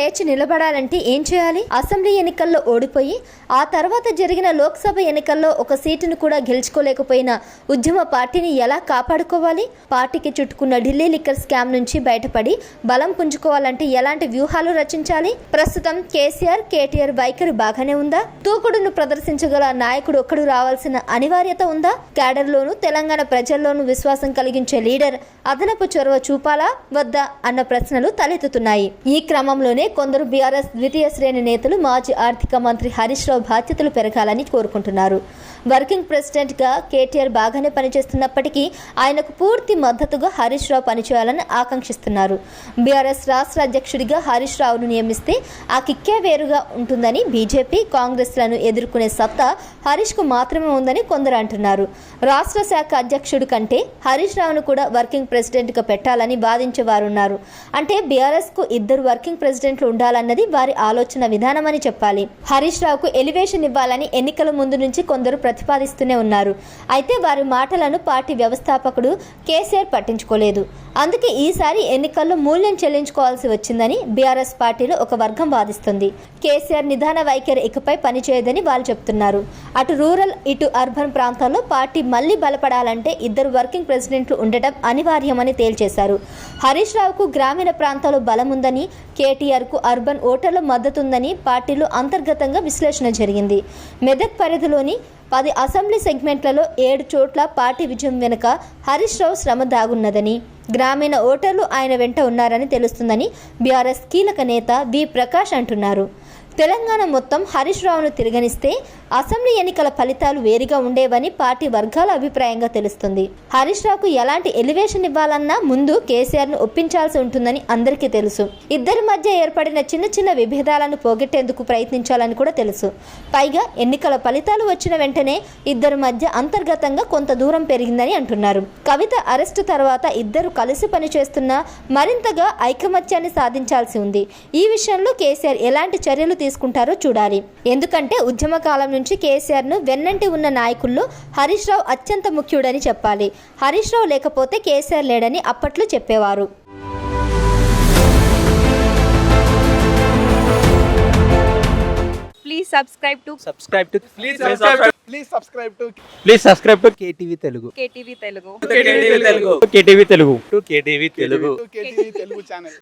లేచి నిలబడాలంటే ఏం చేయాలి? అసెంబ్లీ ఎన్నికల్లో ఓడిపోయి ఆ తర్వాత జరిగిన లోక్సభ ఎన్నికల్లో ఒక సీటును కూడా గెలుచుకోలేకపోయిన ఉద్యమ పార్టీని ఎలా కాపాడుకోవాలి? పార్టీకి చుట్టుకున్న ఢిల్లీ లిక్కర్ స్కామ్ నుంచి బయటపడి బలం పుంజుకోవాలంటే ఎలాంటి వ్యూహాలు రచించాలి? ప్రస్తుతం కేసీఆర్, కేటీఆర్ వైఖరి బాగానే ఉందా? దూకుడును ప్రదర్శించగల నాయకుడు ఒక్కడు రావాల్సిన అనివార్యత ఉందా? క్యాడర్లోను తెలంగాణ ప్రజల్లోనూ విశ్వాసం కలిగించే లీడర్ అదనపు చొరవ చూపాలా వద్దా అన్న ప్రశ్నలు తలెత్తుతున్నాయి. ఈ క్రమంలోనే కొందరు బీఆర్ఎస్ ద్వితీయ శ్రేణి నేతలు మాజీ ఆర్థిక మంత్రి హరీష్ రావు బాధ్యతలు పెరగాలని కోరుకుంటున్నారు. వర్కింగ్ ప్రెసిడెంట్ గా కేటీఆర్ బాగానే పనిచేస్తున్నప్పటికీ ఆయనకు పూర్తి మద్దతుగా హరీష్ రావు పనిచేయాలని ఆకాంక్షిస్తున్నారు. బీఆర్ఎస్ రాష్ట్ర అధ్యక్షుడిగా హరీష్ రావును నియమిస్తే ఆ కిక్కే వేరుగా ఉంటుందని, బీజేపీ, కాంగ్రెస్లను ఎదుర్కొనే సత్తా హరీష్ కు మాత్రమే ఉందని కొందరు అంటున్నారు. రాష్ట్ర శాఖ అధ్యక్షుడి కంటే హరీష్ రావును కూడా వర్కింగ్ ప్రెసిడెంట్ గా పెట్టాలని వాదించేవారున్నారు. అంటే బీఆర్ఎస్ కు ఇద్దరు వర్కింగ్ ప్రెసిడెంట్లు ఉండాలన్నది వారి ఆలోచన విధానమని చెప్పాలి. హరీష్ రావుకు ఎలివేషన్ ఇవ్వాలని ఎన్నికల ముందు నుంచి కొందరు ప్రతిపాదిస్తూనే ఉన్నారు. అయితే వారి మాటలను పార్టీ వ్యవస్థాపకుడు కేసీఆర్ పట్టించుకోలేదు. అందుకే ఈసారి ఎన్నికల్లో మూల్యం చెల్లించుకోవాల్సి వచ్చిందని బీఆర్ఎస్ పార్టీలో ఒక వర్గం వాదిస్తుంది. కేసీఆర్ నిదాన వైఖరి ఇకపై పనిచేయదని వాళ్ళు చెప్తున్నారు. అటు రూరల్, ఇటు అర్బన్ ప్రాంతాల్లో పార్టీ మళ్లీ బలపడాలంటే ఇద్దరు వర్కింగ్ ప్రెసిడెంట్లు ఉండటం అనివార్యమని తేల్చేశారు. హరీష్ రావుకు గ్రామీణ ప్రాంతాల్లో బలం ఉందని, కేటీఆర్ కు అర్బన్ ఓటర్ల మద్దతుందని పార్టీలో అంతర్గతంగా విశ్లేషణ జరిగింది. మెదక్ పరిధిలోని 10 అసెంబ్లీ సెగ్మెంట్లలో 7 చోట్ల పార్టీ విజయం వెనుక హరీష్ రావు శ్రమ దాగున్నదని, గ్రామీణ ఓటర్లు ఆయన వెంట ఉన్నారని తెలుస్తుందని బీఆర్ఎస్ కీలక నేత వి ప్రకాష్ అంటున్నారు. తెలంగాణ మొత్తం హరీష్ రావును తిరగనిస్తే అసెంబ్లీ ఎన్నికల ఫలితాలు వేరుగా ఉండేవని పార్టీ వర్గాల అభిప్రాయంగా తెలుస్తుంది. హరీష్ రావుకు ఎలాంటి ఎలివేషన్ ఇవ్వాలన్నా ముందు కేసీఆర్ ను ఒప్పించాల్సి ఉంటుందని అందరికీ తెలుసు. ఇద్దరి మధ్య ఏర్పడిన చిన్న చిన్న విభేదాలను పోగొట్టేందుకు ప్రయత్నించాలని కూడా తెలుసు. పైగా ఎన్నికల ఫలితాలు వచ్చిన వెంటనే ఇద్దరి మధ్య అంతర్గతంగా కొంత దూరం పెరిగిందని అంటున్నారు. కవిత అరెస్టు తర్వాత ఇద్దరు కలిసి పనిచేస్తున్నా మరింతగా ఐకమత్యాన్ని సాధించాల్సి ఉంది. ఈ విషయంలో కేసీఆర్ ఎలాంటి చర్యలు తీసుకుంటారో చూడాలి. ఎందుకంటే ఉద్యమ కాలం నుంచి కేసీఆర్ ను వెన్నంటి ఉన్న నాయకుల్లో హరీష్ రావు అత్యంత ముఖ్యుడని చెప్పాలి. హరీష్ రావు లేకపోతే కేసీఆర్ లేడని అప్పట్లో చెప్పేవారు. Please subscribe to KTV Telugu. KTV Telugu. KTV Telugu channel.